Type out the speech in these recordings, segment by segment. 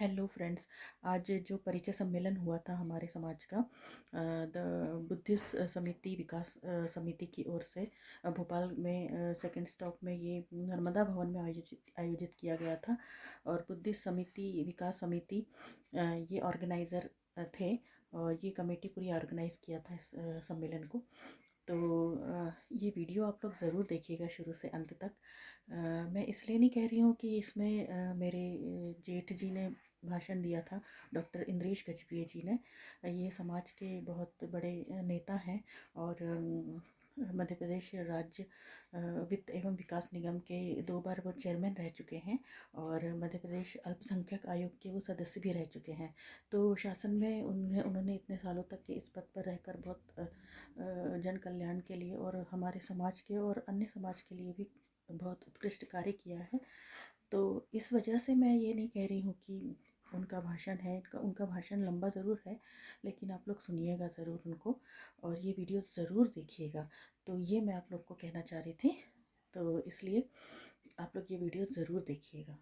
Hello friends. आज जो परिचय सम्मेलन हुआ था हमारे समाज का द बुद्धिस्ट समिति विकास समिति की ओर से भोपाल में सेकंड स्टॉप में ये नर्मदा भवन में आयोजित किया गया था। और बुद्धिस्ट समिति विकास समिति ये ऑर्गेनाइज़र थे और ये कमेटी पूरी ऑर्गेनाइज़ किया था इस सम्मेलन को। तो ये वीडियो आप लोग ज़रूर देखिएगा शुरू से अंत तक। मैं इसलिए नहीं कह रही हूँ कि इसमें मेरे जेठ जी ने भाषण दिया था, डॉक्टर इंद्रेश गजभिये जी ने। ये समाज के बहुत बड़े नेता हैं और मध्य प्रदेश राज्य वित्त एवं विकास निगम के 2 बार वो चेयरमैन रह चुके हैं और मध्य प्रदेश अल्पसंख्यक आयोग के वो सदस्य भी रह चुके हैं। तो शासन में उन्होंने इतने सालों तक के इस पद पर रहकर बहुत जन कल्याण के लिए और हमारे समाज के और अन्य समाज के लिए भी बहुत उत्कृष्ट कार्य किया है। तो इस वजह से मैं ये नहीं कह रही हूँ कि उनका भाषण है, उनका भाषण लंबा ज़रूर है, लेकिन आप लोग सुनिएगा ज़रूर उनको और ये वीडियो ज़रूर देखिएगा। तो ये मैं आप लोग को कहना चाह रही थी, तो इसलिए आप लोग ये वीडियो ज़रूर देखिएगा।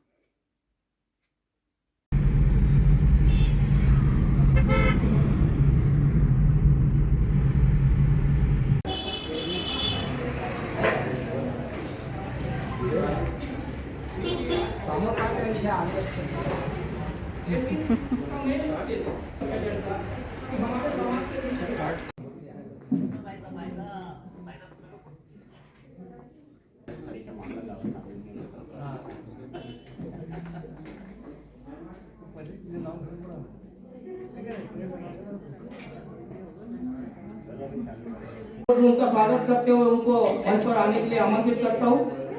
उनका स्वागत करते हुए उनको मंच पर आने के लिए आमंत्रित करता हूँ।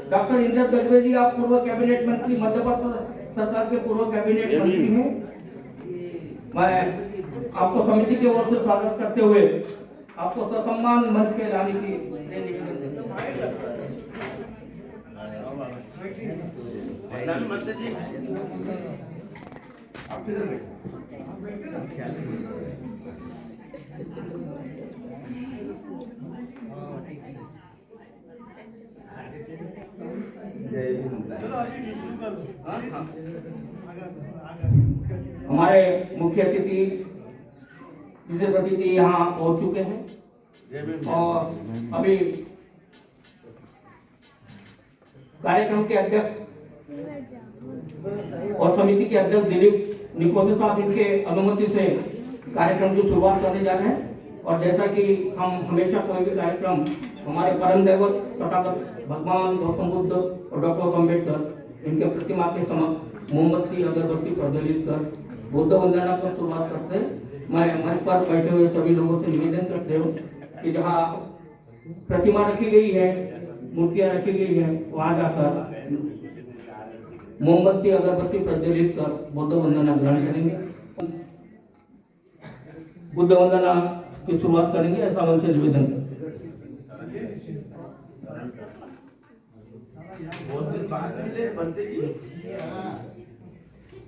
डॉक्टर इंद्रेश गजभिये जी, आप पूर्व कैबिनेट मंत्री, मध्य प्रदेश सरकार के पूर्व कैबिनेट मंत्री हैं। मैं आपको समिति की ओर से स्वागत करते हुए आपको ससम्मान मंच पे लाने की हमारे मुख्य अतिथि विशेष अतिथि यहाँ पहुंच चुके हैं और अभी कार्यक्रम के अध्यक्ष और समिति के अध्यक्ष दिलीप निकोसे साहब इनके अनुमति से कार्यक्रम की शुरुआत करने जा रहे हैं। और जैसा कि हम हमेशा कोई भी कार्यक्रम हमारे परम दैवत तथागत भगवान गौतम बुद्ध और डॉक्टर अम्बेडकर इनके प्रतिमा के समक्ष मोमबत्ती अगरबत्ती प्रज्वलित कर बुद्ध वंदना पर शुरुआत करते हैं। मैं मंच पर बैठे हुए सभी लोगों से निवेदन करते हूँ कि जहाँ प्रतिमा रखी गई है, मूर्तियाँ रखी गई है, वहाँ जाकर मोमबत्ती अगरबत्ती प्रज्वलित कर बुद्ध वंदना ग्रहण करेंगे, बुद्ध वंदना की शुरुआत करेंगे, ऐसा मन से निवेदन करते। बहुत दिन बाद मिले बनते जी।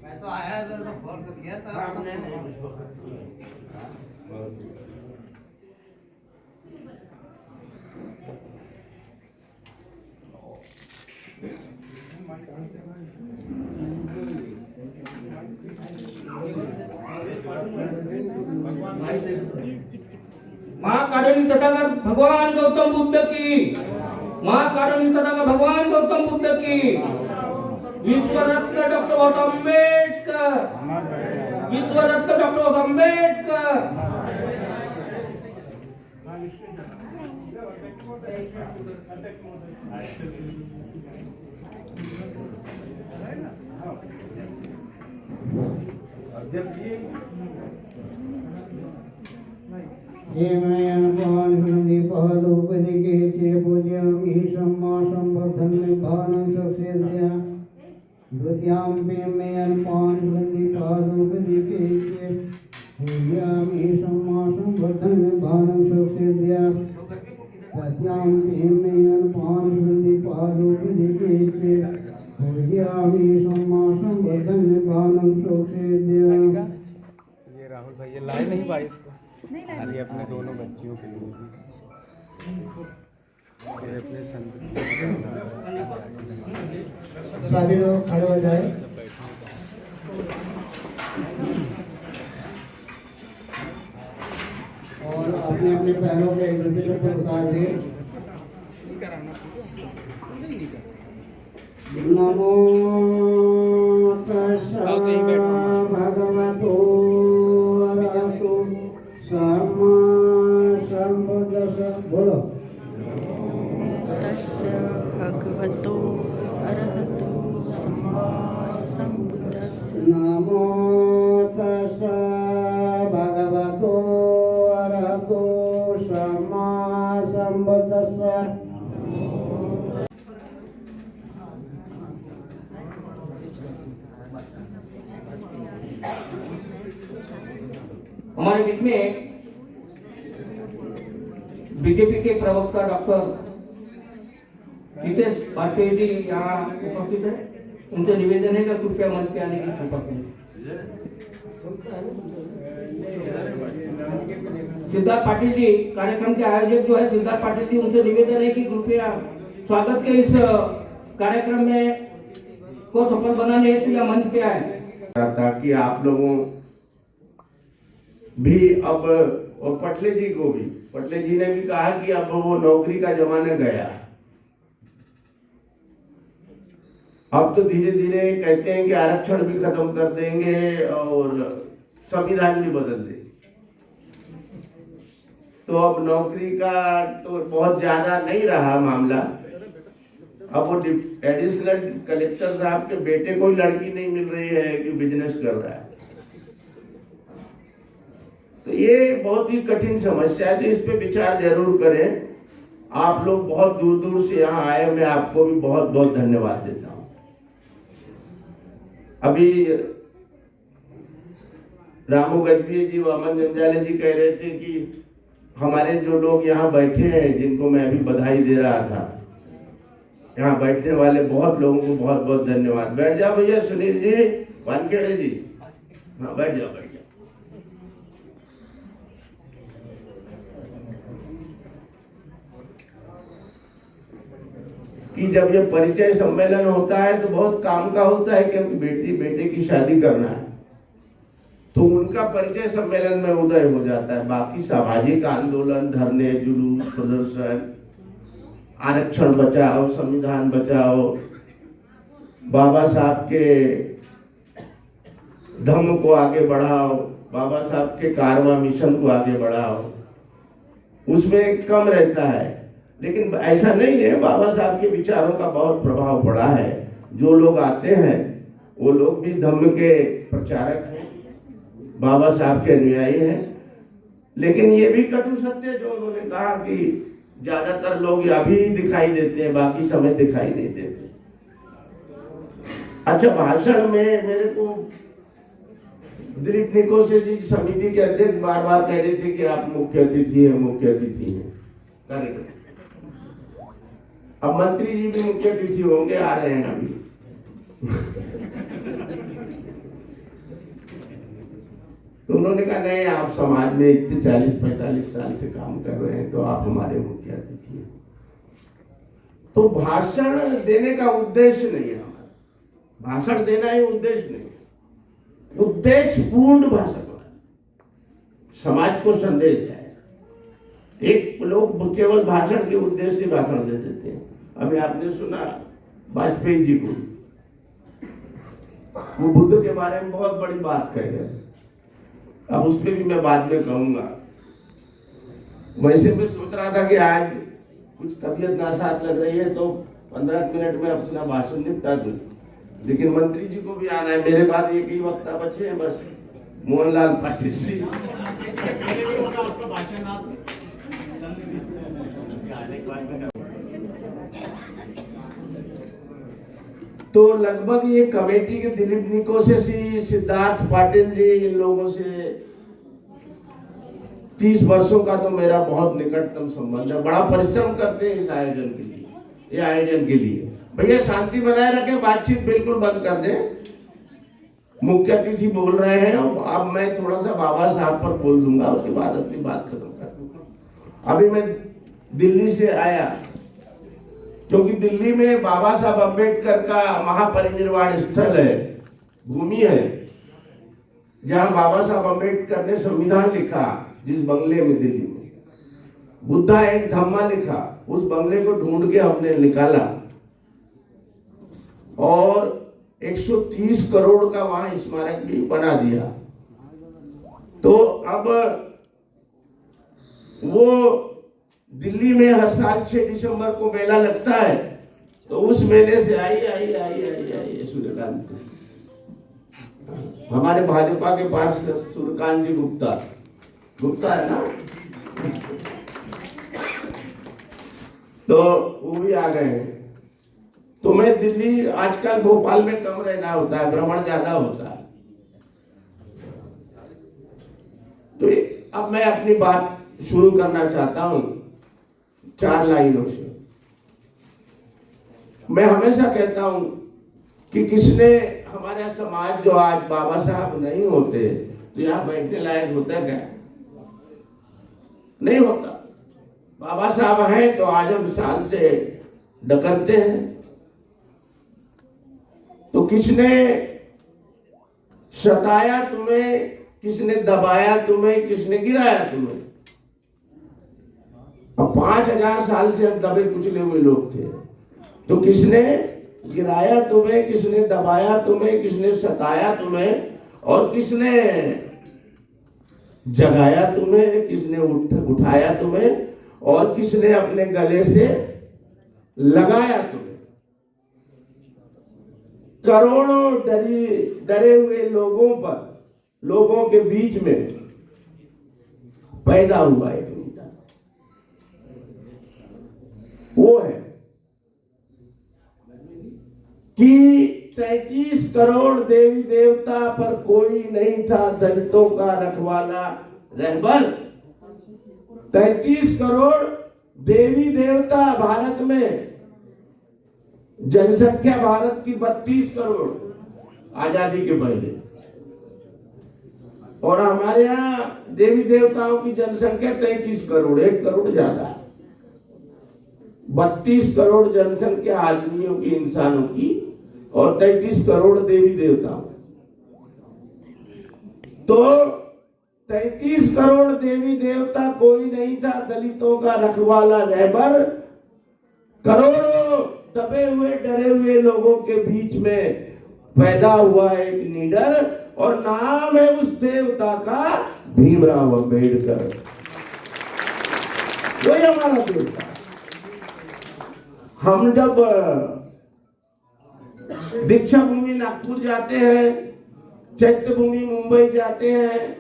मैं तो आया था तो फोन तो किया था आपने नहीं मुझको। महाकारुणी तथागत भगवान गौतम बुद्ध की, महाकारुणी तथागत भगवान गौतम बुद्ध की, विश्व रत्न डॉक्टर अम्बेडकर, विश्व रत्न डॉक्टर अम्बेडकर। ये मैं पानी पादोपरि के चे पूज्यामि सम्मा संवर्धन भानं सस्यस्य द्वितीयां पे मैं पानी पादोपरि के चे पूज्यामि सम्मा संवर्धन भानं सस्यस्य तृतीयां पे मैं पानी पादोपरि के चे पूज्यामि सम्मा संवर्धन भानं सस्यस्य। ये राहुल भाई ये लाए नहीं भाई इसको अभी अपने दोनों बच्चियों के लिए ये अपने संत सभी लोग खड़े हो जाए। और अपने अपने पैरों पे एक दूसरे को उतार दे। नमो तस्सा भगवतो अरहतो सम्मा संबुद्धस्स। बोलो। तस्य भगवतो अरहतो सम्मा सम्बुद्धस्य। नमो तस्सा भगवतो अरहतो सम्मा संबुद्धस्स। हमारे बीच में बीजेपी के प्रवक्ता डॉक्टर हितेश वाजपेयी जी यहाँ उपस्थित है। उनसे निवेदन है कि कृपया मंच पे आने की कृपा करें। सिद्धार्थ पाटिल जी कार्यक्रम के आयोजक जो है सिद्धार्थ पाटिल जी, उनसे निवेदन है कि कृपया स्वागत के इस कार्यक्रम में को सफल बनाने हेतु या मंच पे आए, ताकि आप लोगों भी अब, और पटले जी को भी, पटले जी ने भी कहा कि अब वो नौकरी का जमाना गया। अब तो धीरे धीरे कहते हैं कि आरक्षण भी खत्म कर देंगे और संविधान भी बदल देंगे। तो अब नौकरी का तो बहुत ज्यादा नहीं रहा मामला। अब वो एडिशनल कलेक्टर साहब के बेटे को ही लड़की नहीं मिल रही है कि बिजनेस कर रहा है। तो ये बहुत ही कठिन समस्या है, तो इस पे विचार जरूर करें। आप लोग बहुत दूर दूर से यहाँ आए, मैं आपको भी बहुत बहुत धन्यवाद देता हूँ। अभी रामू गजबी जी व अमन जंजाले जी कह रहे थे कि हमारे जो लोग यहाँ बैठे हैं, जिनको मैं अभी बधाई दे रहा था, यहाँ बैठने वाले बहुत लोगों को बहुत बहुत धन्यवाद। बैठ जाओ भैया, सुनील जी, वानखेड़े जी, हाँ बैठ जाओ बैठ जाओ। कि जब ये परिचय सम्मेलन होता है तो बहुत काम का होता है, क्योंकि बेटी बेटे की शादी करना है, तो उनका परिचय सम्मेलन में उदय हो जाता है। बाकी सामाजिक आंदोलन, धरने, जुलूस, प्रदर्शन, आरक्षण बचाओ, संविधान बचाओ, बाबा साहब के धम्म को आगे बढ़ाओ, बाबा साहब के कारवां मिशन को आगे बढ़ाओ, उसमें कम रहता है। लेकिन ऐसा नहीं है, बाबा साहब के विचारों का बहुत प्रभाव पड़ा है। जो लोग आते हैं वो लोग भी धम्म के प्रचारक हैं, बाबा साहब के अनुयायी हैं। लेकिन ये भी कटु सत्य जो उन्होंने कहा कि ज्यादातर लोग अभी दिखाई देते हैं, बाकी समय दिखाई नहीं देते। अच्छा, भाषण में मेरे को दिलीप निकोसे जी समिति के अध्यक्ष बार बार कह रहे थे कि आप मुख्य अतिथि हैं, मुख्य अतिथि हैं कार्यक्रम। अब मंत्री जी भी मुख्य अतिथि होंगे, आ रहे हैं अभी। तो उन्होंने कहा नहीं, आप समाज में इतने 40-45 साल से काम कर रहे हैं, तो आप हमारे मुख्य अतिथि हैं। तो भाषण देने का उद्देश्य नहीं है हमारा, भाषण देना ही उद्देश्य नहीं है। उद्देश्य पूर्ण भाषण होना, समाज को संदेश जाए। एक लोग केवल भाषण के उद्देश्य से भाषण दे देते हैं। अभी आपने सुना वाजपेयी जी को, वो बुद्ध के बारे में बहुत बड़ी बात कह रहे हैं। अब उस पर भी मैं बाद में कहूंगा। वैसे मैं सोच रहा था कि आज कुछ तबीयत नासाज लग रही है तो 15 मिनट में अपना भाषण निपटा दूं, लेकिन मंत्री जी को भी आना है। मेरे बाद एक ही वक्ता बचे हैं बस, मोहनलाल पाटिल जी। तो लगभग ये कमेटी के दिलीप निकोसे से, सिद्धार्थ पाटिल जी, इन लोगों से 30 वर्षों का तो मेरा बहुत निकटतम संबंध है। बड़ा परिश्रम करते हैं इस आयोजन के लिए, ये आयोजन के लिए। भैया शांति बनाए रखें, बातचीत बिल्कुल बंद कर दें। मुख्य अतिथि बोल रहे हैं, अब मैं थोड़ा सा बाबा साहब पर बोल दूंगा, उसके बाद अपनी बात खत्म कर दूंगा। अभी मैं दिल्ली से आया, क्योंकि दिल्ली में बाबा साहब अम्बेडकर का महापरिनिर्वाण स्थल है, भूमि है। जहां बाबा साहब अम्बेडकर ने संविधान लिखा, जिस बंगले में दिल्ली में बुद्धा एंड धम्मा लिखा, उस बंगले को ढूंढ के हमने निकाला और 130 करोड़ का वहां स्मारक भी बना दिया। तो अब वो दिल्ली में हर साल 6 दिसंबर को मेला लगता है, तो उस मेले से आई सूर्यकांत हमारे भाजपा के पास सूर्यकांत जी गुप्ता है ना, तो वो भी आ गए हैं। तो मैं दिल्ली, आजकल भोपाल में कम रहना होता है, भ्रमण ज्यादा होता है। तो अब मैं अपनी बात शुरू करना चाहता हूं 4 लाइनों से। मैं हमेशा कहता हूं कि किसने हमारा समाज जो आज बाबा साहब नहीं होते तो यहां बैठने लायक होता क्या? नहीं होता। बाबा साहब हैं तो आजम साल से डकरते हैं। तो किसने सताया तुम्हें, किसने दबाया तुम्हें, किसने गिराया तुम्हें? अब 5000 साल से हम दबे कुचले हुए लोग थे, तो किसने गिराया तुम्हें, किसने दबाया तुम्हें, किसने सताया तुम्हें, और किसने जगाया तुम्हें, किसने उठाया तुम्हें, और किसने अपने गले से लगाया तुम्हें? करोड़ों डरे हुए लोगों के बीच में पैदा हुआ एक लीडर, वो है कि 33 करोड़ देवी देवता पर कोई नहीं था दलितों का रखवाला रहबर। 33 करोड़ देवी देवता भारत में, जनसंख्या भारत की 32 करोड़ आजादी के पहले, और हमारे यहाँ देवी देवताओं की जनसंख्या 33 करोड़, 1 करोड़ ज्यादा है। 32 करोड़ जनसंख्या आदमियों की, इंसानों की, और 33 करोड़ देवी देवताओं। तो 33 करोड़ देवी देवता, कोई नहीं था दलितों का रखवाला रहबर। करोड़ों दबे हुए डरे हुए लोगों के बीच में पैदा हुआ एक लीडर, और नाम है उस देवता का भीमराव अंबेडकर। वही हमारा देवता। हम जब दीक्षा भूमि नागपुर जाते हैं, चैत्य भूमि मुंबई जाते हैं,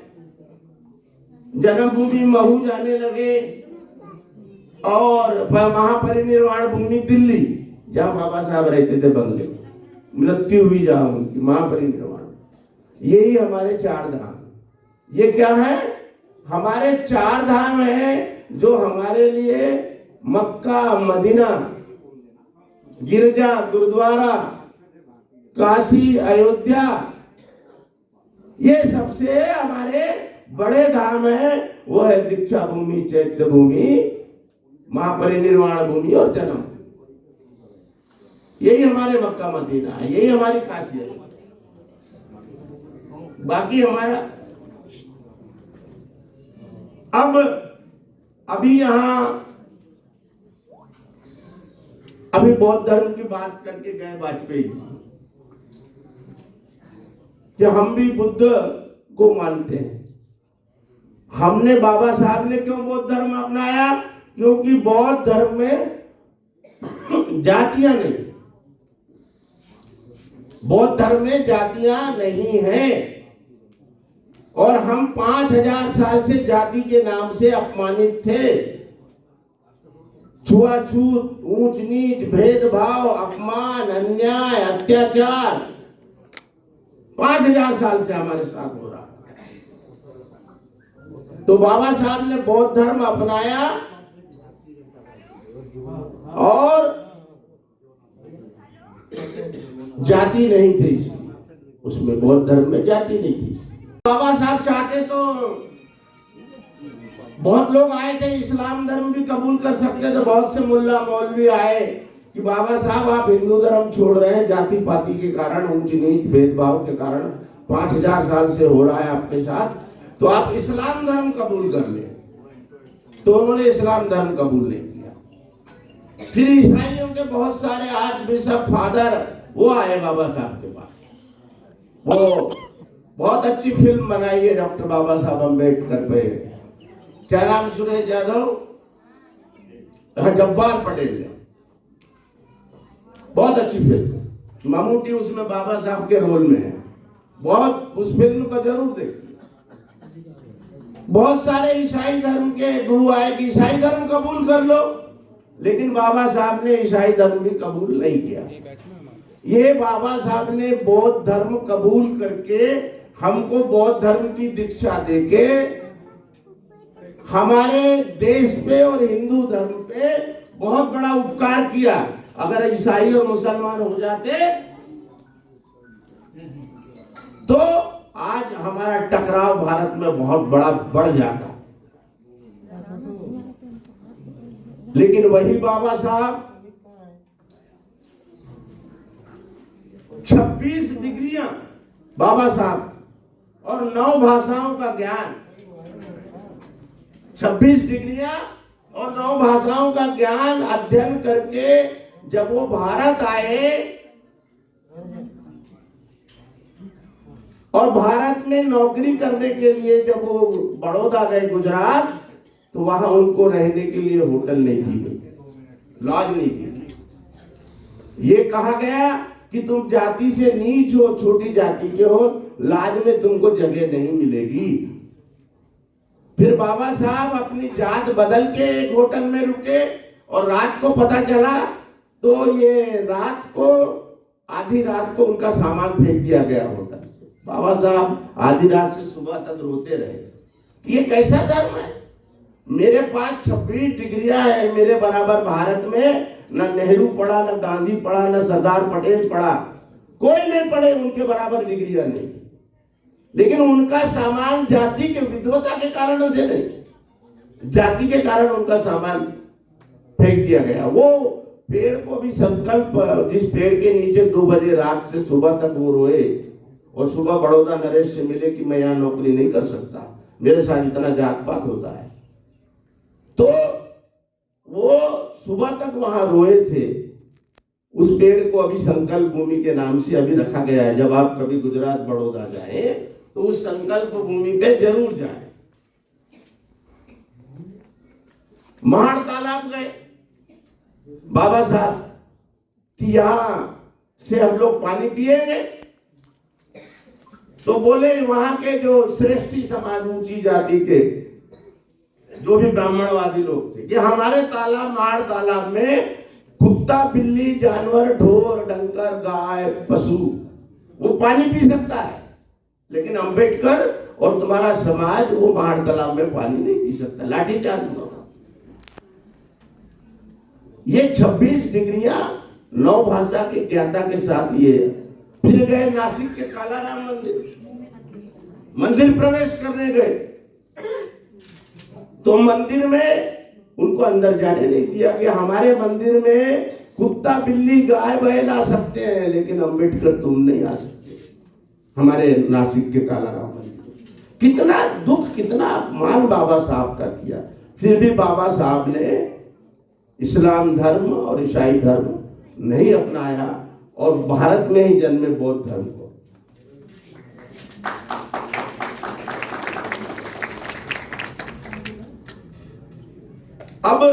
जन्मभूमि महू जाने लगे, और महापरिनिर्वाण भूमि दिल्ली, जहां बाबा साहब रहते थे बंगले, मृत्यु हुई जहां उनकी, महापरिनिर्वाण, यही हमारे 4 धाम। ये क्या है? हमारे 4 धाम है जो हमारे लिए मक्का, मदीना, गिरजा, गुरुद्वारा, काशी, अयोध्या, ये सबसे हमारे बड़े धाम है। वो है दीक्षा भूमि, चैत्य भूमि, महापरिनिर्वाण भूमि और जन्म। यही हमारे मक्का मदीना है, यही हमारी काशी है। बाकी हमारा अभी यहां अभी बौद्ध धर्म की बात करके गए वाजपेयी जी कि हम भी बुद्ध को मानते हैं। हमने, बाबा साहब ने क्यों बौद्ध धर्म अपनाया? क्योंकि बौद्ध धर्म में जातियां नहीं, बौद्ध धर्म में जातियां नहीं हैं, और हम 5000 साल से जाति के नाम से अपमानित थे। छुआछूत, ऊंच नीच, भेदभाव, अपमान, अन्याय, अत्याचार 5000 साल से हमारे साथ हो रहा। तो बाबा साहब ने बौद्ध धर्म अपनाया, और जाति नहीं थी उसमें, बौद्ध धर्म में जाति नहीं थी। बाबा साहब चाहते तो बहुत लोग आए थे, इस्लाम धर्म भी कबूल कर सकते थे। बहुत से मुल्ला मौलवी आए कि बाबा साहब आप हिंदू धर्म छोड़ रहे हैं, जाति पाति के कारण, ऊंच नीच भेदभाव के कारण 5000 साल से हो रहा है आपके साथ, तो आप इस्लाम धर्म कबूल कर ले। तो उन्होंने इस्लाम धर्म कबूल नहीं किया। फिर ईसाइयों के बहुत सारे आर्च बिशप फादर वो आए बाबा साहब के पास। वो बहुत अच्छी फिल्म बनाई है डॉक्टर बाबा साहब अम्बेडकर पे, क्या नाम, सुरेश यादव, जब्बार पटेल ने, बहुत अच्छी फिल्म। ममूटी उसमें बाबा साहब के रोल में है। बहुत, उस फिल्म को जरूर देखिए। बहुत सारे ईसाई धर्म के गुरु आए कि ईसाई धर्म कबूल कर लो, लेकिन बाबा साहब ने ईसाई धर्म भी कबूल नहीं किया। ये बाबा साहब ने बौद्ध धर्म कबूल करके हमको बौद्ध धर्म की दीक्षा देके हमारे देश पे और हिंदू धर्म पे बहुत बड़ा उपकार किया। अगर ईसाई और मुसलमान हो जाते तो आज हमारा टकराव भारत में बहुत बड़ा बढ़ जाता। लेकिन वही बाबा साहब 26 डिग्रियां बाबा साहब और 9 भाषाओं का ज्ञान, 26 डिग्रियां और 9 भाषाओं का ज्ञान अध्ययन करके जब वो भारत आए और भारत में नौकरी करने के लिए जब वो बड़ौदा गए गुजरात, तो वहां उनको रहने के लिए होटल नहीं दी गई, लॉज नहीं दी गई। ये कहा गया कि तुम जाति से नीच हो, छोटी जाति के हो, लॉज में तुमको जगह नहीं मिलेगी। फिर बाबा साहब अपनी जात बदल के एक होटल में रुके और रात को पता चला तो ये रात को, आधी रात को उनका सामान फेंक दिया गया होटल। बाबा साहब आधी रात से सुबह तक रोते रहे कि ये कैसा धर्म है, मेरे पास 26 डिग्रियां है, मेरे बराबर भारत में न नेहरू पढ़ा, न गांधी पढ़ा, न सरदार पटेल पढ़ा, कोई नहीं पढ़े, उनके बराबर डिग्रियां नहीं थी। लेकिन उनका सामान जाति के विद्वता के कारण से नहीं, जाति के कारण उनका सामान फेंक दिया गया। वो पेड़ को भी संकल्प, जिस पेड़ के नीचे 2 बजे रात से सुबह तक वो रोए और सुबह बड़ौदा नरेश से मिले कि मैं यहाँ नौकरी नहीं कर सकता, मेरे साथ इतना जात पात होता है, तो वो सुबह तक वहां रोए थे। उस पेड़ को अभी संकल्प भूमि के नाम से अभी रखा गया है। जब आप कभी गुजरात बड़ौदा जाए तो उस संकल्प भूमि पे जरूर जाए। महाड़ तालाब गए बाबा साहब कि यहां से हम लोग पानी पिएंगे, तो बोले वहां के जो श्रेष्ठी समाज, ऊंची जाति के जो भी ब्राह्मणवादी लोग थे कि हमारे तालाब, महाड़ तालाब में कुत्ता, बिल्ली, जानवर, ढोर, डंगर, गाय, पशु वो पानी पी सकता है, लेकिन अंबेडकर और तुम्हारा समाज वो महाड़ तालाब में पानी नहीं पी सकता, लाठीचार्ज होगा। ये 26 डिग्रियां 9 भाषा के ज्ञाता के साथ ये। फिर गए नासिक के कालाराम मंदिर प्रवेश करने गए, तो मंदिर में उनको अंदर जाने नहीं दिया कि हमारे मंदिर में कुत्ता, बिल्ली, गाय, बैल आ सकते हैं, लेकिन अंबेडकर तुम नहीं आ सकते हमारे नासिक के कालाराम मंदिर। कितना दुख, कितना अपमान बाबा साहब का किया। फिर भी बाबा साहब ने इस्लाम धर्म और ईसाई धर्म नहीं अपनाया और भारत में ही जन्मे बौद्ध धर्म को। अब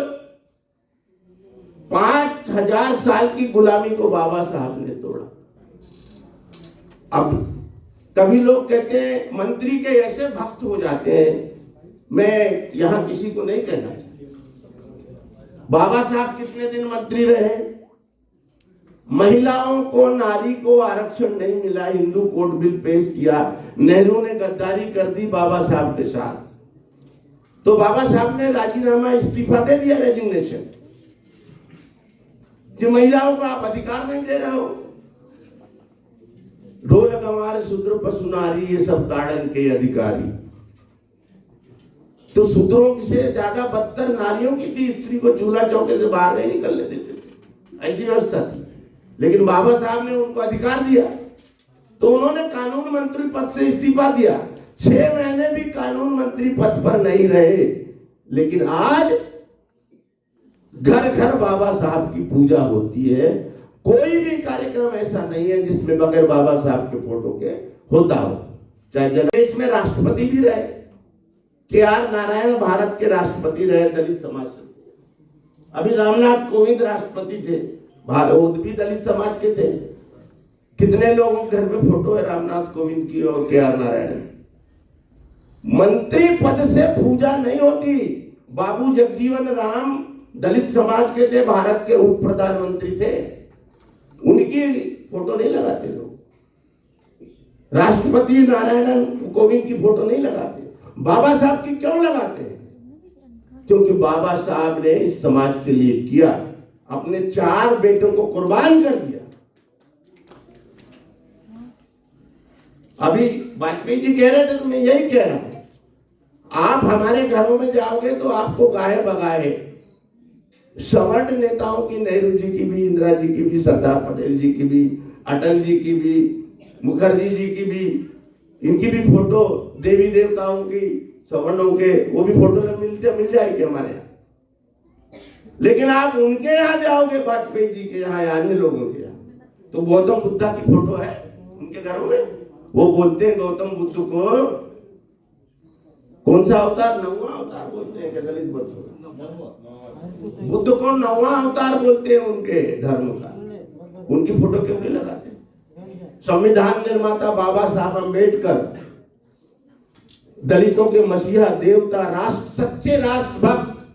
5000 साल की गुलामी को बाबा साहब ने तोड़ा। अब कभी लोग कहते हैं मंत्री के ऐसे भक्त हो जाते हैं, मैं यहां किसी को नहीं कहना चाहता। बाबा साहब कितने दिन मंत्री रहे? महिलाओं को, नारी को आरक्षण नहीं मिला, हिंदू कोड बिल पेश किया, नेहरू ने गद्दारी कर दी बाबा साहब के साथ, तो बाबा साहब ने राजीनामा, इस्तीफा दे दिया, रेजिग्नेशन, कि महिलाओं को आप अधिकार नहीं दे रहे हो। ढोल गंवार शूद्र पशु नारी ये सब ताड़न के अधिकारी। तो शूद्रों से ज्यादा बदतर नारियों की थी, स्त्री को चूल्हा चौके से बाहर नहीं निकलने देते थे, ऐसी व्यवस्था थी। लेकिन बाबा साहब ने उनको अधिकार दिया तो उन्होंने कानून मंत्री पद से इस्तीफा दिया। 6 महीने भी कानून मंत्री पद पर नहीं रहे, लेकिन आज घर घर बाबा साहब की पूजा होती है। कोई भी कार्यक्रम ऐसा नहीं है जिसमें बगैर बाबा साहब के फोटो के होता हो। चाहे देश में राष्ट्रपति भी रहे, के.आर. नारायण भारत के राष्ट्रपति रहे दलित समाज से। अभी रामनाथ कोविंद राष्ट्रपति थे, भारत भी दलित समाज के थे। कितने लोगों के घर में फोटो है रामनाथ कोविंद की और के.आर. नारायण। मंत्री पद से पूजा नहीं होती। बाबू जगजीवन राम दलित समाज के थे, भारत के उप प्रधानमंत्री थे, उनकी फोटो नहीं लगाते लोग। राष्ट्रपति नारायण कोविंद की फोटो नहीं लगाते, बाबा साहब की क्यों लगाते हैं? क्योंकि बाबा साहब ने इस समाज के लिए किया, अपने 4 बेटों को कुर्बान कर दिया। अभी वाजपेयी जी कह रहे थे तो मैं यही कह रहा हूं, आप हमारे घरों में जाओगे तो आपको गाए बगाए सवर्ण नेताओं की, नेहरू जी की भी, इंदिरा जी की भी, सरदार पटेल जी की भी, अटल जी की भी, मुखर्जी जी की भी, इनकी भी फोटो, देवी देवताओं की, सवर्णों के, वो भी फोटो मिल जाएगी हमारे यहाँ। लेकिन आप उनके यहाँ जाओगे, वाजपेयी जी के यहाँ, अन्य लोगों के यहाँ, तो गौतम बुद्धा की फोटो है उनके घरों में। वो बोलते हैं गौतम बुद्ध को कौन सा अवतार, 9वां अवतार बोलते हैं दलित बच्चों। बुद्ध को 9वां अवतार बोलते हैं उनके धर्म का। उनकी फोटो क्यों नहीं लगाते? संविधान निर्माता बाबा साहब अम्बेडकर दलितों के मसीहा, देवता, राष्ट्र, सच्चे राष्ट्रभक्त,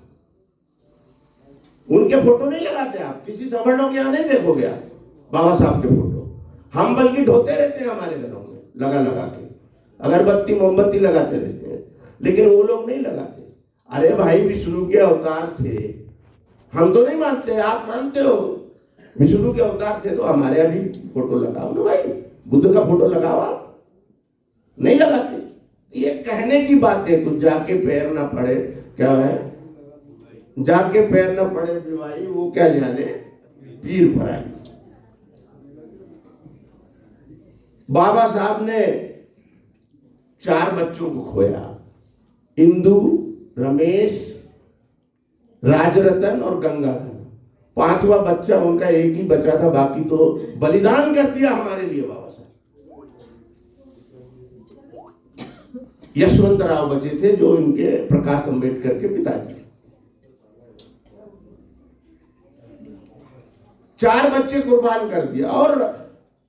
उनके फोटो नहीं लगाते आप। किसी सवर्णों के यहाँ नहीं देखोगे आप बाबा साहब के फोटो। हम बल्कि ढोते रहते हैं हमारे घरों में लगा लगा के, अगरबत्ती मोमबत्ती लगाते रहते हैं, लेकिन वो लोग नहीं लगाते। अरे भाई, विष्णु के अवतार थे, हम तो नहीं मानते, आप मानते हो। विष्णु के अवतार थे तो हमारे यहाँ भी फोटो लगाओ ना भाई, बुद्ध का फोटो लगाओ। आप नहीं लगाते। ये कहने की बात है, कुछ जाके पैर ना पड़े, क्या है, जाके पैर ना पड़े भाई, वो क्या जाने पीर पराई। बाबा साहब ने 4 बच्चों को खोया, इंदु, रमेश, राजरतन और गंगाधर। 5वां बच्चा उनका एक ही बचा था, बाकी तो बलिदान कर दिया हमारे लिए बाबा साहब। यशवंतराव बचे थे जो इनके प्रकाश अंबेडकर के पिताजी। 4 बच्चे कुर्बान कर दिया। और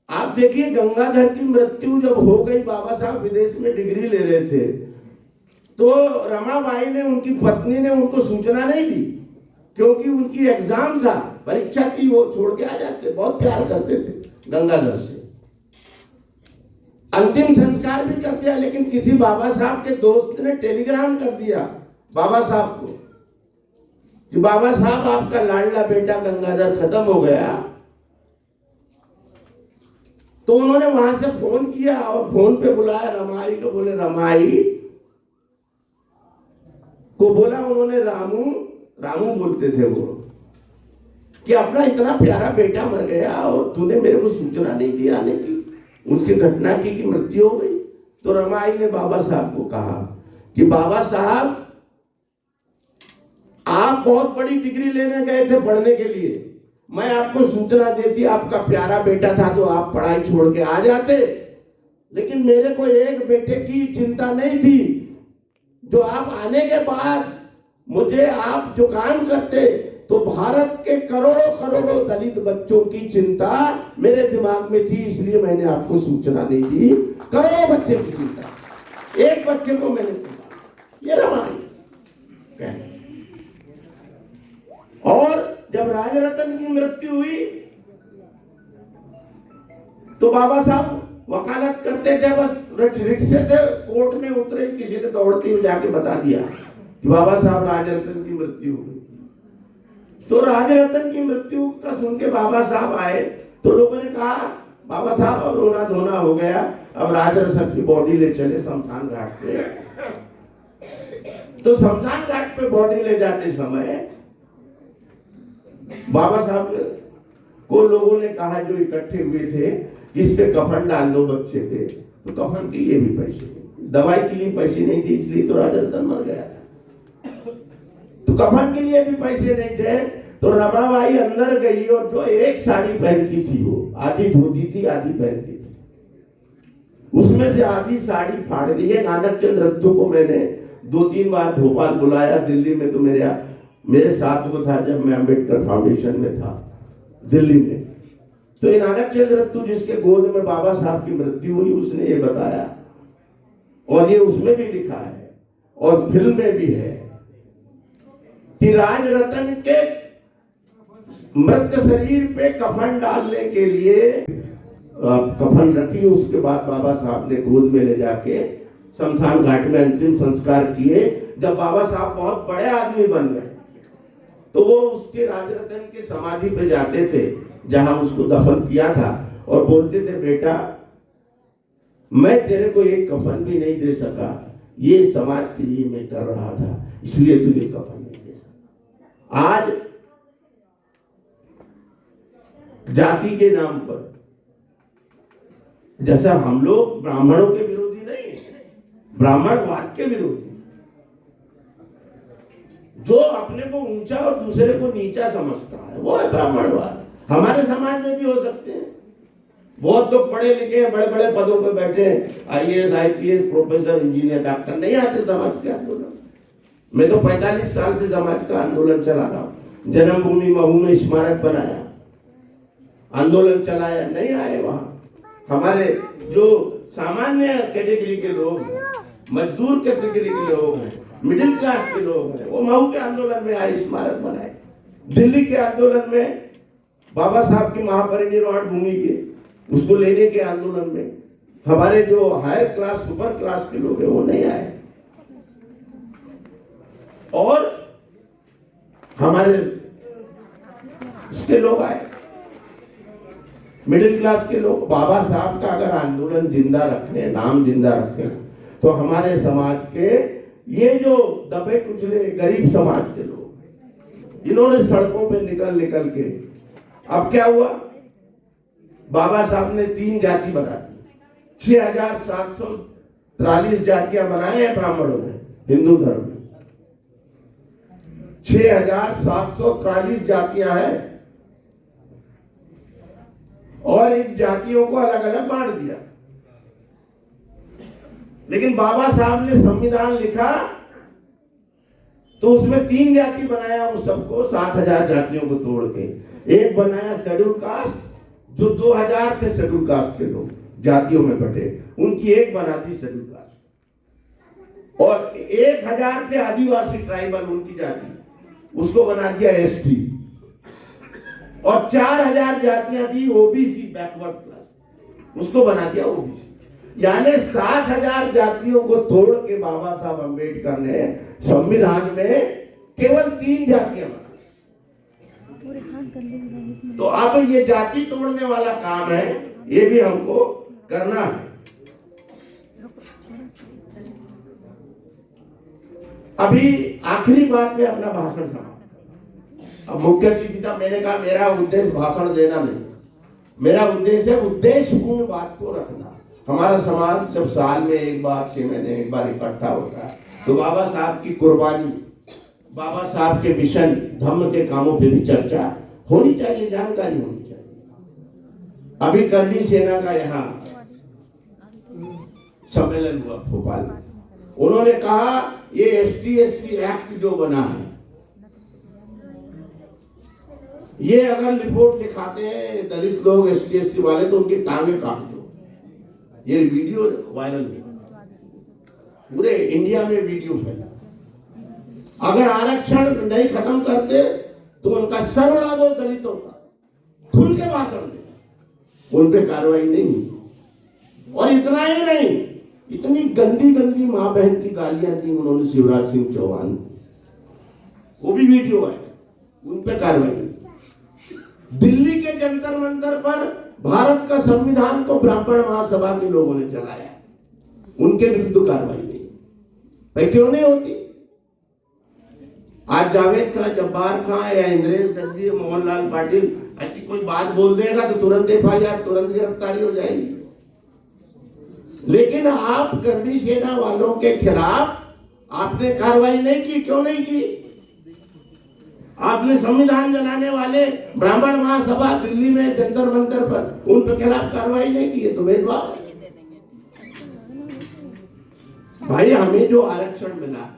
आप देखिए, गंगाधर की मृत्यु जब हो गई, बाबा साहब विदेश में डिग्री ले रहे थे, तो रमाबाई ने, उनकी पत्नी ने उनको सूचना नहीं दी, क्योंकि उनकी एग्जाम था, परीक्षा थी, वो छोड़ के आ जाते। बहुत प्यार करते थे गंगाधर से। अंतिम संस्कार भी कर दिया, लेकिन किसी बाबा साहब के दोस्त ने टेलीग्राम कर दिया बाबा साहब को कि बाबा साहब, आपका लाडला बेटा गंगाधर खत्म हो गया। तो उन्होंने वहां से फोन किया और फोन पे बुलाया रमाई को। बोले रमाई को बोला उन्होंने, रामू बोलते थे वो, कि अपना इतना प्यारा बेटा मर गया और तूने मेरे को सूचना नहीं दी आने की, उनकी घटना की कि मृत्यु हो गई। तो रमाई ने बाबा साहब को कहा कि बाबा साहब, आप बहुत बड़ी डिग्री लेने गए थे पढ़ने के लिए, मैं आपको सूचना देती, आपका प्यारा बेटा था तो आप पढ़ाई छोड़ के आ जाते, लेकिन मेरे को एक बेटे की चिंता नहीं थी। जो आप आने के बाद मुझे आप जो काम करते, तो भारत के करोड़ों करोड़ों दलित बच्चों की चिंता मेरे दिमाग में थी, इसलिए मैंने आपको सूचना नहीं दी। करोड़ों बच्चे की चिंता, एक बच्चे को मैंने पूछा। ये रमाई। और जब राजरतन की मृत्यु हुई तो बाबा साहब वकालत करते थे, बस रिक्शे से कोर्ट में उतरे, किसी ने दौड़ते हुए जाके बता दिया कि बाबा साहब राजरतन की मृत्यु हो गई। तो राजरतन की मृत्यु का सुन के बाबा साहब आए, तो लोगों ने कहा बाबा साहब अब रोना धोना हो गया, अब राजरतन की बॉडी ले चले शमशान घाट पे। तो शमशान घाट पे बॉडी ले जाते समय बाबा साहब को लोगों ने कहा, जो इकट्ठे हुए थे, कि इस पे कफन डाल दो बच्चे पे, तो कफन के लिए भी पैसे नहीं, दवाई के लिए पैसे नहीं थे, इसलिए तो राजा रतन मर गया था। तो कफन के लिए भी पैसे नहीं थे, तो रमाबाई अंदर गई और जो एक साड़ी पहनती थी वो आधी धोती थी आधी पहनती थी, उसमें से आधी साड़ी फाड़ दी है। नानक चंद रत्तू को मैंने 2-3 बार भोपाल बुलाया, दिल्ली में तो मेरे साथ वो था जब मैं अम्बेडकर फाउंडेशन में था दिल्ली में। तो ये नानक चंद रत्तू जिसके गोद में बाबा साहब की मृत्यु हुई, उसने ये बताया और ये उसमें भी लिखा है और फिल्म में भी है कि राज रतन के मृत शरीर पे कफन डालने के लिए कफन रखी, उसके बाद बाबा साहब ने गोद में ले जाके शमशान घाट में अंतिम संस्कार किए। जब बाबा साहब बहुत बड़े आदमी बन गए तो वो उसके राजरतन के समाधि पे जाते थे जहां उसको दफन किया था और बोलते थे, बेटा मैं तेरे को एक कफन भी नहीं दे सका, ये समाज के लिए मैं कर रहा था, इसलिए तुझे कफन नहीं दे सका। आज जाति के नाम पर, जैसा हम लोग ब्राह्मणों के विरोधी नहीं है, ब्राह्मणवाद के विरोधी, जो अपने को ऊंचा और दूसरे को नीचा समझता है वो है ब्राह्मणवाद। हमारे समाज में भी हो सकते हैं, बहुत लोग पढ़े लिखे हैं, बड़े बड़े पदों पर बैठे हैं, IAS IPS professor engineer doctor, नहीं आते समाज के आंदोलन। मैं तो 45 साल से समाज का आंदोलन चला रहा हूं, जन्मभूमि महू में स्मारक बनाया, आंदोलन चलाया, नहीं आए वहां। हमारे जो सामान्य कैटेगरी के लोग हैं, मजदूर कैटेगरी के लोग हैं, मिडिल क्लास के लोग हैं, वो महू के आंदोलन में आए, स्मारक बनाए। दिल्ली के आंदोलन में बाबा साहब की महापरिनिर्वाण भूमि के उसको लेने के आंदोलन में हमारे जो हायर क्लास सुपर क्लास के लोग हैं वो नहीं आए, और हमारे इसके लोग आए, मिडिल क्लास के लोग। बाबा साहब का अगर आंदोलन जिंदा रखने, नाम जिंदा रखने, तो हमारे समाज के ये जो दबे कुचले गरीब समाज के लोग, इन्होंने सड़कों पे निकल निकल के, अब क्या हुआ, बाबा साहब ने 3 जाति बना दी, 6743 जातियां बनाए हैं ब्राह्मणों ने हिंदू धर्म में, 6743 जातियां हैं, और इन जातियों को अलग अलग बांट दिया। लेकिन बाबा साहब ने संविधान लिखा तो उसमें 3 जाति बनाया, उस सबको 7000 जातियों को तोड़ के एक बनाया शेड्यूल कास्ट, जो 2000 थे शेड्यूल कास्ट के लोग जातियों में बटे, उनकी एक बना दी शेड्यूल कास्ट, और 1000 थे आदिवासी ट्राइबल, उनकी जाति, उसको बना दिया ST, और 4000 जातियां थी OBC बैकवर्ड क्लास, उसको बना दिया OBC। यानी 7000 जातियों को तोड़ के बाबा साहब अम्बेडकर ने संविधान में केवल 3 जातियां बना। तो अब ये जाति तोड़ने वाला काम है, ये भी हमको करना है। अभी आखिरी बात में अपना भाषण समाप्त। अब मुख्य अतिथि था, मैंने कहा मेरा उद्देश्य भाषण देना नहीं, मेरा उद्देश्य है उद्देश्यपूर्ण बात को रखना। हमारा समाज जब साल में एक बार, 6 महीने एक बार इकट्ठा होता है, तो बाबा साहब की कुर्बानी, बाबा साहब के मिशन, धम्म के कामों पे भी चर्चा होनी चाहिए, जानकारी होनी चाहिए। अभी करनी सेना का यहाँ सम्मेलन हुआ भोपाल में, उन्होंने कहा ये ST/SC एक्ट जो बना है, ये अगर रिपोर्ट दिखाते हैं दलित लोग ST/SC वाले तो उनकी टांगे काट दो। ये वीडियो वायरल हुआ, पूरे इंडिया में वीडियो फैला। अगर आरक्षण नहीं खत्म करते तो उनका सर उड़ा दो दलितों का, खुल के भाषण दे, उन पे कार्रवाई नहीं हुई। और इतना ही नहीं, इतनी गंदी गंदी माँ बहन की गालियां दी उन्होंने शिवराज सिंह चौहान, वो भी वीडियो है, उन पे कार्रवाई नहीं। दिल्ली के जंतर मंतर पर भारत का संविधान तो ब्राह्मण महासभा के लोगों ने चलाया, उनके विरुद्ध कार्रवाई नहीं। भाई क्यों नहीं होती? आज जावेद खां, जब्बार खां या इंद्रेश नकवी, मोहनलाल पाटिल ऐसी कोई बात बोल देगा तो तुरंत FIR, तुरंत गिरफ्तारी हो जाएगी। लेकिन आप गद्दी सेना वालों के खिलाफ आपने कार्रवाई नहीं की। क्यों नहीं की? आपने संविधान जलाने वाले ब्राह्मण महासभा दिल्ली में जंतर मंतर पर उन पे खिलाफ कार्रवाई नहीं की है, तो भेदभाव है। भाई हमें जो आरक्षण मिला है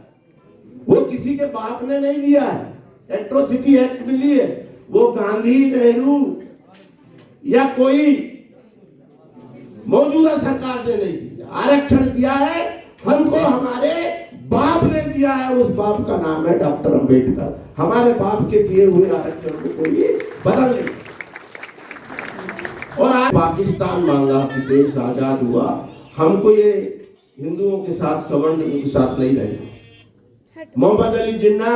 वो किसी के बाप ने नहीं दिया है, एट्रोसिटी एक्ट मिली है, वो गांधी, नेहरू या कोई मौजूदा सरकार ने नहीं दिया। आरक्षण दिया है हमको हमारे बाप ने दिया है, उस बाप का नाम है डॉक्टर अंबेडकर। हमारे बाप के दिए हुए आरक्षण को कोई बदल नहीं। और आज पाकिस्तान मांगा कि देश आजाद हुआ, हमको ये हिंदुओं के साथ, सवर्णों के साथ नहीं रहना। मोहम्मद अली जिन्ना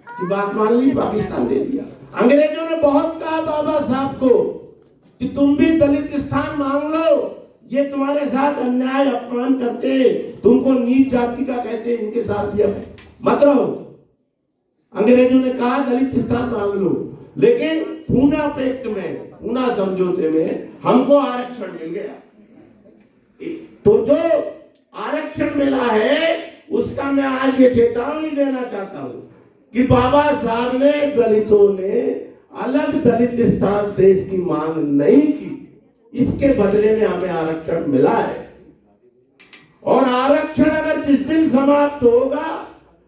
की बात मान ली, पाकिस्तान दे दिया। अंग्रेजों ने बहुत कहा बाबा साहब को कि तुम भी दलित स्थान मांग लो, ये तुम्हारे साथ अन्याय अपमान करते, तुमको नीच जाति का कहते, इनके साथ भी मत रहो। अंग्रेजों ने कहा दलित स्थान मांग लो, लेकिन पूना पैक्ट में, पूना समझौते में हमको आरक्षण मिल गया। तो जो आरक्षण मिला है उसका मैं आज ये चेतावनी देना चाहता हूं कि बाबा साहब ने, दलितों ने अलग दलित स्थान देश की मांग नहीं की, इसके बदले में हमें आरक्षण मिला है। और आरक्षण अगर जिस दिन समाप्त होगा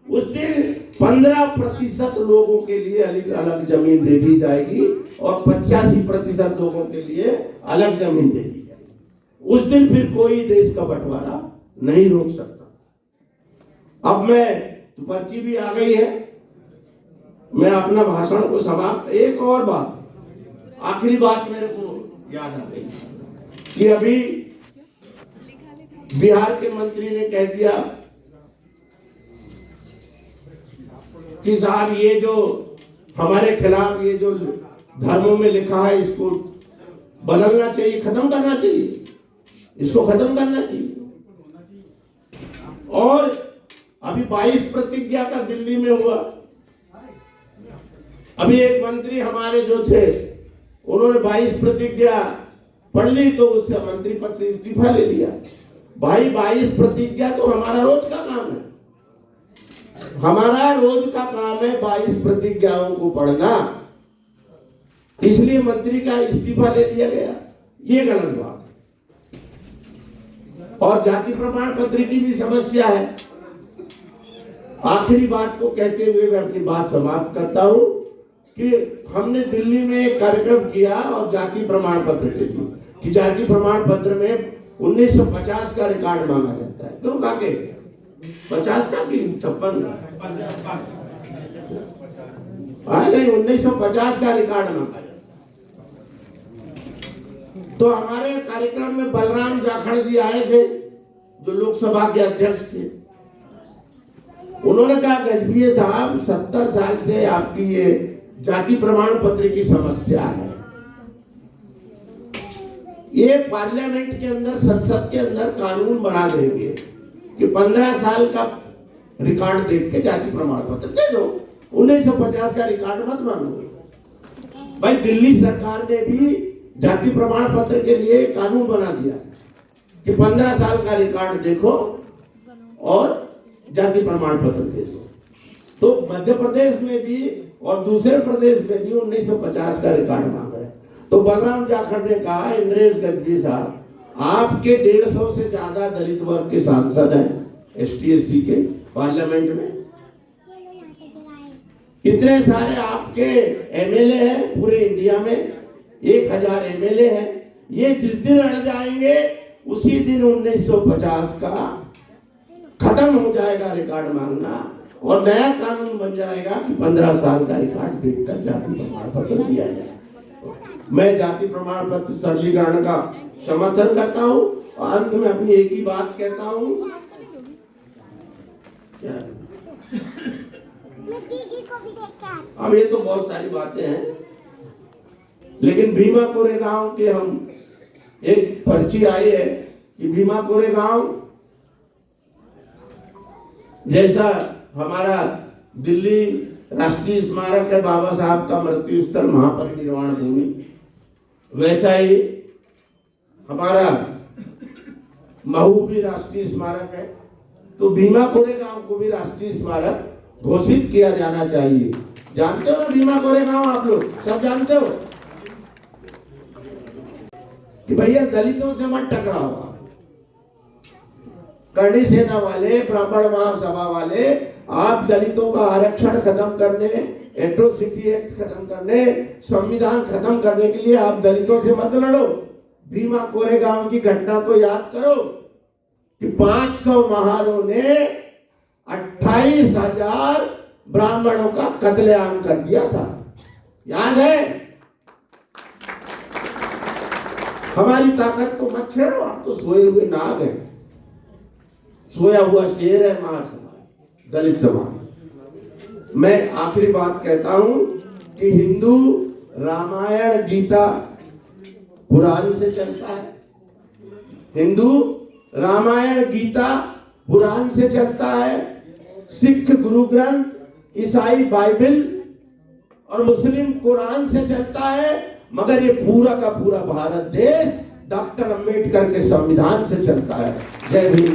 उस दिन 15% लोगों के लिए अलग अलग जमीन दे दी जाएगी और 85% लोगों के लिए अलग जमीन दे दी जाएगी। उस दिन फिर कोई देश का बंटवारा नहीं रोक सकता। अब तो पर्ची भी आ गई है, मैं अपना भाषण को समाप्त, एक और बात, आखिरी बात मेरे को याद आ गई कि अभी बिहार के मंत्री ने कह दिया कि साहब ये जो हमारे खिलाफ ये जो धर्मों में लिखा है इसको बदलना चाहिए, खत्म करना चाहिए, इसको खत्म करना चाहिए। और अभी 22 प्रतिज्ञा का दिल्ली में हुआ। अभी एक मंत्री हमारे जो थे उन्होंने 22 प्रतिज्ञा पढ़ ली तो उससे मंत्री पद से इस्तीफा ले लिया। भाई 22 प्रतिज्ञा तो हमारा रोज का काम है, हमारा रोज का काम है 22 प्रतिज्ञाओं को पढ़ना, इसलिए मंत्री का इस्तीफा ले दिया गया, ये गलत बात है। और जाति प्रमाण पत्र की भी समस्या है। आखिरी बात को कहते हुए मैं अपनी बात समाप्त करता हूं कि हमने दिल्ली में एक कार्यक्रम किया और जाति प्रमाण पत्र के लिए कि जाति प्रमाण पत्र में 1950 का रिकॉर्ड मांगा जाता है। क्यों काके 50 का कि 56? नहीं, 1950 का रिकॉर्ड मांगा। तो हमारे कार्यक्रम में बलराम जाखड़ जी आए थे जो लोकसभा के अध्यक्ष थे। उन्होंने कहा गजभिये साहब 70 साल से आपकी ये जाति प्रमाण पत्र की समस्या है, ये पार्लियामेंट के अंदर, संसद के अंदर कानून बना देंगे कि 15 साल का रिकॉर्ड देख के जाति प्रमाण पत्र दे दो, 1950 का रिकॉर्ड मत मांगो। भाई दिल्ली सरकार ने भी जाति प्रमाण पत्र के लिए कानून बना दिया कि 15 साल का रिकॉर्ड देखो और जाति प्रमाण पत्र दे दो। तो मध्य प्रदेश में भी और दूसरे प्रदेश में भी 1950 का रिकॉर्ड मांग रहे हैं। तो बलराम जाखड़ ने कहा, इंद्रेश गजभी साहब आपके 150 से ज्यादा दलित वर्ग के सांसद हैं ST/SC के पार्लियामेंट में, इतने सारे आपके MLA हैं पूरे इंडिया में, 1000 MLA हैं, ये जिस दिन अड़ जाएंगे उसी दिन 1950 का खत्म हो जाएगा रिकॉर्ड मांगना और नया कानून बन जाएगा कि 15 साल का रिकॉर्ड देखकर जाति प्रमाण पत्र दिया जाए। मैं जाति प्रमाण पत्र सरलीकरण का समर्थन करता हूं और अंत में अपनी एक ही बात कहता हूं, अब ये तो बहुत सारी बातें हैं, लेकिन भीमा कोरेगांव के हम एक पर्ची आई है कि भीमा कोरेगांव जैसा हमारा दिल्ली राष्ट्रीय स्मारक है बाबा साहब का मृत्यु स्थल महापरिनिर्वाण भूमि, वैसा ही हमारा महू भी राष्ट्रीय स्मारक है। तो भीमा कोरेगांव को भी राष्ट्रीय स्मारक घोषित किया जाना चाहिए। जानते हो ना भीमा कोरेगांव, आप लोग सब जानते हो कि भैया दलितों से मत टकराओ। करणी सेना वाले, ब्राह्मण महासभा वाले, आप दलितों का आरक्षण खत्म करने, एट्रोसिटी एक्ट खत्म करने, संविधान खत्म करने के लिए आप दलितों से मत लड़ो। भीमा कोरेगांव की घटना को याद करो कि 500 महारों ने 28,000 ब्राह्मणों का कत्लेआम कर दिया था, याद है? हमारी ताकत को मत छेड़ो, आप तो सोए हुए नाग हैं, सोया हुआ शेर है महासमाज, दलित समाज। मैं आखिरी बात कहता हूं कि हिंदू रामायण गीता पुराण से चलता है, हिंदू रामायण गीता पुराण से चलता है, सिख गुरु ग्रंथ, ईसाई बाइबल और मुस्लिम कुरान से चलता है, मगर ये पूरा का पूरा भारत देश डॉक्टर अंबेडकर के संविधान से चलता है। जय भीम।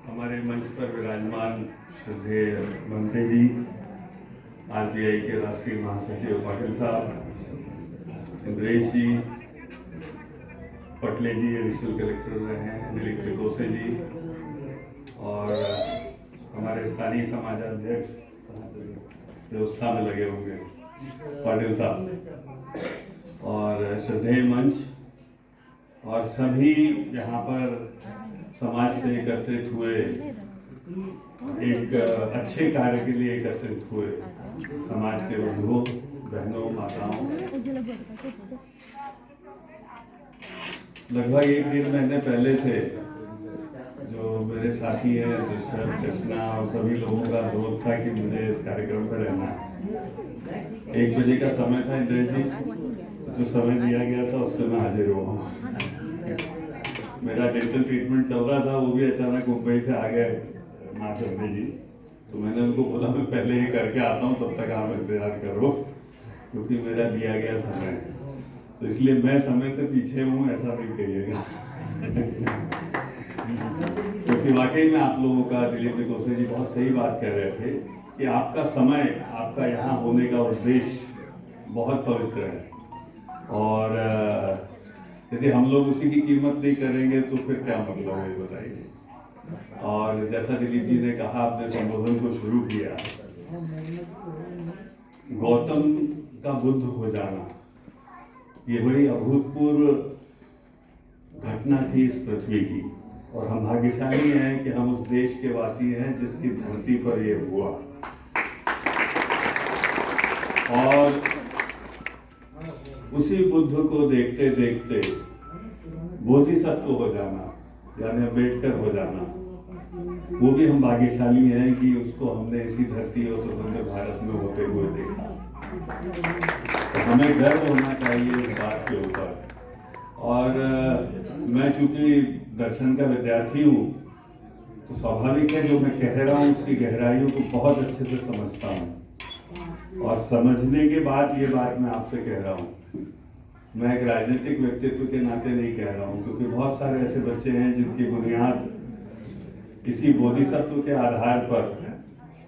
हमारे मंच पर विराजमान श्रद्धेय मंत्री जी, आरबीआई के राष्ट्रीय महासचिव पाटिल साहब, इंद्रेश जी, पटले जी एडिशनल कलेक्टर रहे हैं, दिलीप पिकोसे जी, और हमारे स्थानीय समाजाध्यक्ष व्यवस्था में लगे होंगे पाटिल साहब, और श्रद्धेय मंच और सभी यहाँ पर समाज से एकत्रित हुए, एक अच्छे कार्य के लिए एकत्रित हुए समाज के बंधुओं, बहनों, माताओं। लगभग 1-1.5 महीने पहले थे जो मेरे साथी हैं ऋषभ, कृष्णा और सभी लोगों का अनुरोध था कि मुझे इस कार्यक्रम पर रहना है। 1 बजे का समय था इंद्रेश जी, जो समय दिया गया था उससे मैं हाजिर हुआ। मेरा डेंटल ट्रीटमेंट चल रहा था, वो भी अचानक मुंबई से आ गए माँ शर्मी जी, तो मैंने उनको बोला मैं पहले ये करके आता हूँ, तब तक आप इंतजार करो, क्योंकि मेरा दिया गया समय है। तो इसलिए मैं समय से पीछे हूँ, ऐसा नहीं कहिएगा। क्योंकि वाकई में आप लोगों का, दिलीप पिकोसे जी बहुत सही बात कह रहे थे कि आपका समय, आपका यहाँ होने का उद्देश्य बहुत पवित्र है, और यदि हम लोग उसी की कीमत नहीं करेंगे तो फिर क्या मतलब है, बताइए। और जैसा दिलीप जी ने कहा, आपने संबोधन को शुरू किया, गौतम का बुद्ध हो जाना, ये बड़ी अभूतपूर्व घटना थी इस पृथ्वी की, और हम भाग्यशाली हैं कि हम उस देश के वासी हैं जिसकी धरती पर ये हुआ। और उसी बुद्ध को देखते देखते बोधिसत्व हो जाना, यानी अम्बेडकर हो जाना, वो भी हम भाग्यशाली हैं कि उसको हमने इसी धरती और स्वतंत्र भारत में होते हुए देखा। तो हमें गर्व होना चाहिए इस बात के ऊपर। और मैं चूंकि दर्शन का विद्यार्थी हूँ, तो स्वाभाविक है जो मैं कह रहा हूँ उसकी गहराइयों को बहुत अच्छे से समझता हूँ, और समझने के बाद ये बात मैं आपसे कह रहा हूँ। मैं एक राजनीतिक व्यक्तित्व के नाते नहीं कह रहा हूँ, क्योंकि बहुत सारे ऐसे बच्चे हैं जिनकी बुनियाद इसी बोधिसत्व के आधार पर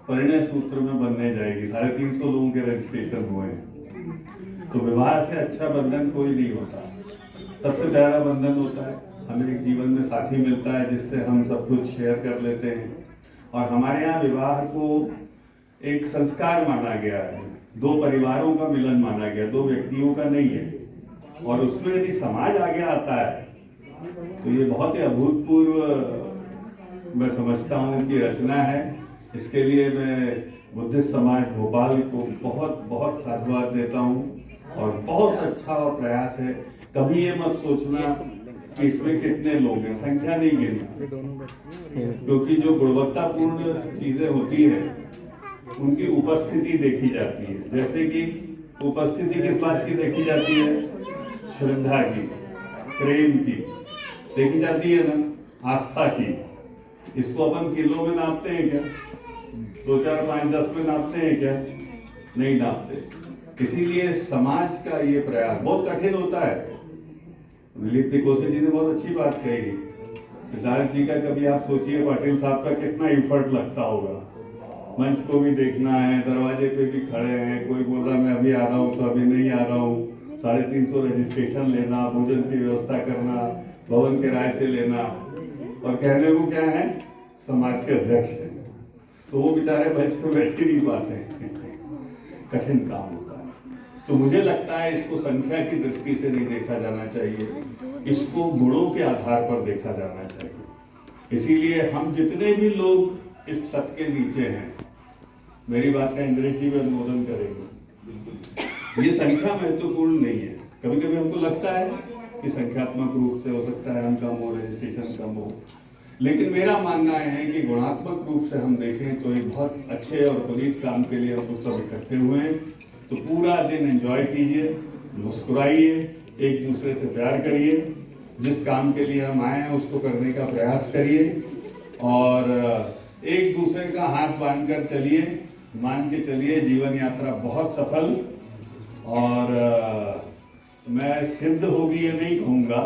परिणय सूत्र में बनने जाएगी। 350 लोगों के रजिस्ट्रेशन हुए हैं। तो विवाह से अच्छा बंधन कोई नहीं होता, सबसे प्यारा बंधन होता है हमें एक जीवन में साथी मिलता है जिससे हम सब कुछ शेयर कर लेते हैं। और हमारे यहाँ विवाह को एक संस्कार माना गया है, 2 परिवारों का मिलन माना गया, 2 व्यक्तियों का नहीं है। और उसमें यदि समाज आगे आता है तो ये बहुत ही अभूतपूर्व मैं समझता हूँ कि रचना है। इसके लिए मैं बुद्धिस्ट समाज भोपाल को बहुत बहुत साधुवाद देता हूँ, और बहुत अच्छा प्रयास है। कभी ये मत सोचना कि इसमें कितने लोग हैं, संख्या नहीं गिनना, क्योंकि जो गुणवत्तापूर्ण चीजें होती है उनकी उपस्थिति देखी जाती है। जैसे कि उपस्थिति किस बात की देखी जाती है? श्रद्धा की, प्रेम की, देखी जाती है ना आस्था की। इसको अपन किलो में नापते हैं क्या? 2 4 5 10 में नापते हैं क्या? नहीं नापते। इसीलिए समाज का ये प्रयास बहुत कठिन होता है। दिलीप निकोसे जी ने बहुत अच्छी बात कही। विधायक जी का कभी आप सोचिए, पाटिल साहब का कितना इफर्ट लगता होगा। मंच को भी देखना है, दरवाजे पे भी खड़े हैं, कोई बोल रहा मैं अभी आ रहा हूँ तो अभी नहीं आ रहा हूँ, 350 रजिस्ट्रेशन लेना, भोजन की व्यवस्था करना, भवन किराए से लेना, और कहने को क्या है समाज के अध्यक्ष हैं। तो वो बेचारे मंच पे बैठ ही नहीं पाते हैं। कठिन काम होता है। तो मुझे लगता है इसको संख्या की दृष्टि से नहीं देखा जाना चाहिए, इसको गुणों के आधार पर देखा जाना चाहिए। इसीलिए हम जितने भी लोग इस छत के नीचे हैं, मेरी बात का अंग्रेजी में अनुमोदन करेंगे। ये संख्या महत्वपूर्ण नहीं है। कभी कभी हमको लगता है कि संख्यात्मक रूप से हो सकता है हम कम हो, रजिस्ट्रेशन कम हो, लेकिन मेरा मानना है कि गुणात्मक रूप से हम देखें तो एक बहुत अच्छे और पुनीत काम के लिए हम लोग सब इकट्ठे हुए हैं। तो पूरा दिन एंजॉय कीजिए, मुस्कुराइए, एक दूसरे से प्यार करिए, जिस काम के लिए हम आए हैं उसको करने का प्रयास करिए, और एक दूसरे का हाथ बांध कर चलिए, मान के चलिए जीवन यात्रा बहुत सफल। और मैं सिद्ध होगी ये नहीं कहूँगा,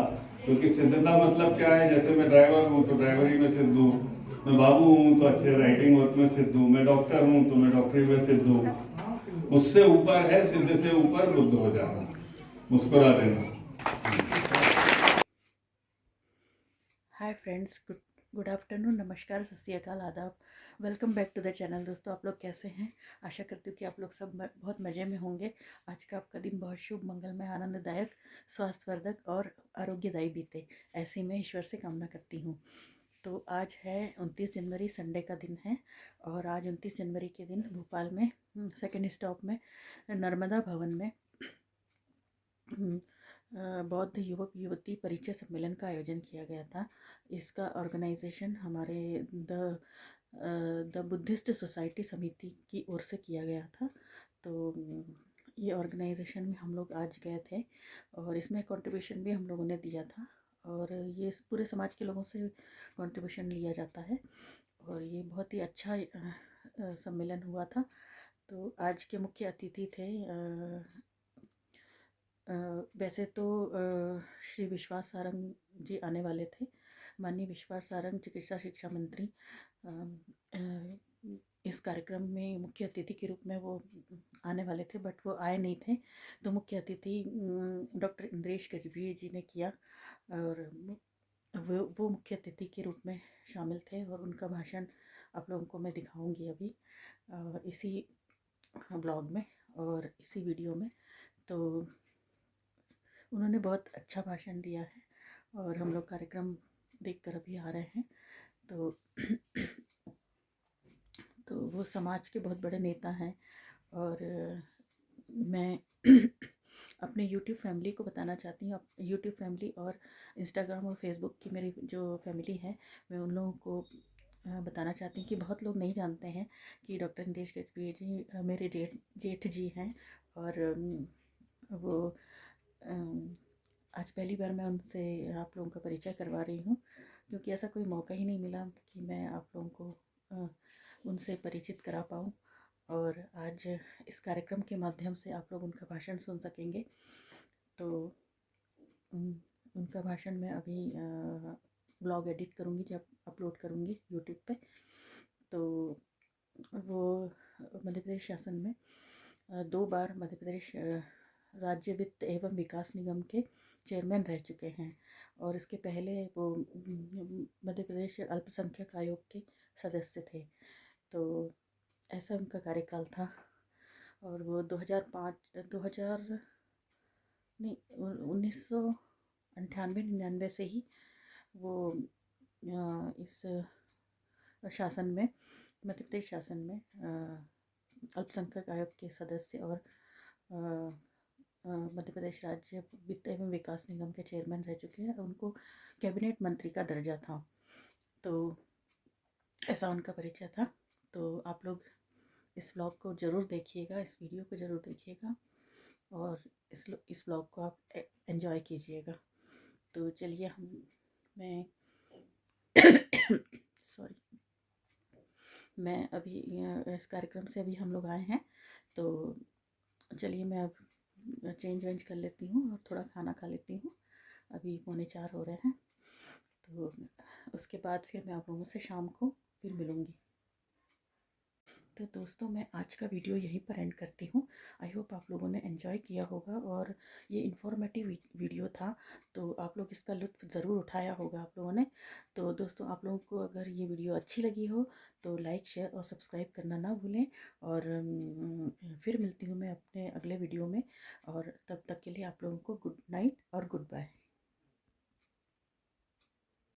क्योंकि सिद्धता मतलब क्या है, जैसे मैं ड्राइवर हूँ तो ड्राइवरी में सिद्ध हूँ, मैं बाबू हूँ तो अच्छे राइटिंग वर्क में सिद्ध हूँ, मैं डॉक्टर हूँ तो मैं डॉक्टरी में सिद्ध हूँ। उससे ऊपर है, सिद्ध से ऊपर बुद्ध हो जाना, मुस्कुरा देना। हाय फ्रेंड्स, गुड आफ्टरनून, नमस्कार, सत श्री अकाल, आदाब। Welcome back to the channel. दोस्तों, आप लोग कैसे हैं? आशा करती हूँ कि आप लोग सब बहुत मज़े में होंगे। आज का आपका दिन बहुत शुभ, मंगलमय, आनंददायक, स्वास्थ्यवर्धक और आरोग्यदायी बीते, ऐसी मैं ईश्वर से कामना करती हूँ। तो आज है 29 जनवरी, संडे का दिन है, और आज 29 जनवरी के दिन भोपाल में सेकेंड स्टॉप में नर्मदा भवन में बौद्ध युवक युवती परिचय सम्मेलन का आयोजन किया गया था। इसका ऑर्गेनाइजेशन हमारे द बुद्धिस्ट सोसाइटी समिति की ओर से किया गया था। तो ये ऑर्गेनाइजेशन में हम लोग आज गए थे, और इसमें कंट्रीब्यूशन भी हम लोगों ने दिया था, और ये पूरे समाज के लोगों से कंट्रीब्यूशन लिया जाता है, और ये बहुत ही अच्छा सम्मेलन हुआ था। तो आज के मुख्य अतिथि थे वैसे तो श्री विश्वास सारंग जी आने वाले थे। माननीय विश्वास सारंग चिकित्सा शिक्षा मंत्री इस कार्यक्रम में मुख्य अतिथि के रूप में वो आने वाले थे, बट वो आए नहीं थे। तो मुख्य अतिथि डॉक्टर इंद्रेश गजभिये जी ने किया, और वो मुख्य अतिथि के रूप में शामिल थे, और उनका भाषण आप लोगों को मैं दिखाऊंगी अभी इसी ब्लॉग में और इसी वीडियो में। तो उन्होंने बहुत अच्छा भाषण दिया है, और हम लोग कार्यक्रम देखकर अभी आ रहे हैं। तो वो समाज के बहुत बड़े नेता हैं, और मैं अपने यूट्यूब फैमिली को बताना चाहती हूँ। यूट्यूब फैमिली और इंस्टाग्राम और फेसबुक की मेरी जो फैमिली है, मैं उन लोगों को बताना चाहती हूँ कि बहुत लोग नहीं जानते हैं कि डॉक्टर इंद्रेश गजभिये जी मेरे जेठ जी हैं, और वो आज पहली बार मैं उनसे आप लोगों का परिचय करवा रही हूँ, क्योंकि ऐसा कोई मौका ही नहीं मिला कि मैं आप लोगों को उनसे परिचित करा पाऊँ। और आज इस कार्यक्रम के माध्यम से आप लोग उनका भाषण सुन सकेंगे। तो उनका भाषण मैं अभी ब्लॉग एडिट करूँगी, जब अपलोड करूँगी यूट्यूब पे। तो वो मध्य प्रदेश शासन में 2 बार मध्य प्रदेश राज्य वित्त एवं विकास निगम के चेयरमैन रह चुके हैं, और इसके पहले वो मध्य प्रदेश अल्पसंख्यक आयोग के सदस्य थे। तो ऐसा उनका कार्यकाल था, और वो 1998-99 से ही वो इस शासन में, मध्य प्रदेश शासन में अल्पसंख्यक आयोग के सदस्य और मध्य प्रदेश राज्य वित्त एवं विकास निगम के चेयरमैन रह चुके हैं। उनको कैबिनेट मंत्री का दर्जा था। तो ऐसा उनका परिचय था। तो आप लोग इस ब्लॉग को ज़रूर देखिएगा, इस वीडियो को ज़रूर देखिएगा, और इस ब्लॉग को आप एंजॉय कीजिएगा। तो चलिए हम मैं सॉरी, मैं अभी इस कार्यक्रम से अभी हम लोग आए हैं, तो चलिए मैं अब चेंज वेंज कर लेती हूँ और थोड़ा खाना खा लेती हूँ। अभी 3:45 हो रहे हैं, तो उसके बाद फिर मैं आप लोगों से शाम को फिर मिलूँगी। तो दोस्तों, मैं आज का वीडियो यहीं पर एंड करती हूँ। आई होप आप लोगों ने एंजॉय किया होगा और ये इन्फॉर्मेटिव वीडियो था, तो आप लोग इसका लुत्फ़ ज़रूर उठाया होगा आप लोगों ने। तो दोस्तों, आप लोगों को अगर ये वीडियो अच्छी लगी हो तो लाइक, शेयर और सब्सक्राइब करना ना भूलें। और फिर मिलती हूँ मैं अपने अगले वीडियो में, और तब तक के लिए आप लोगों को गुड नाइट और गुड बाय।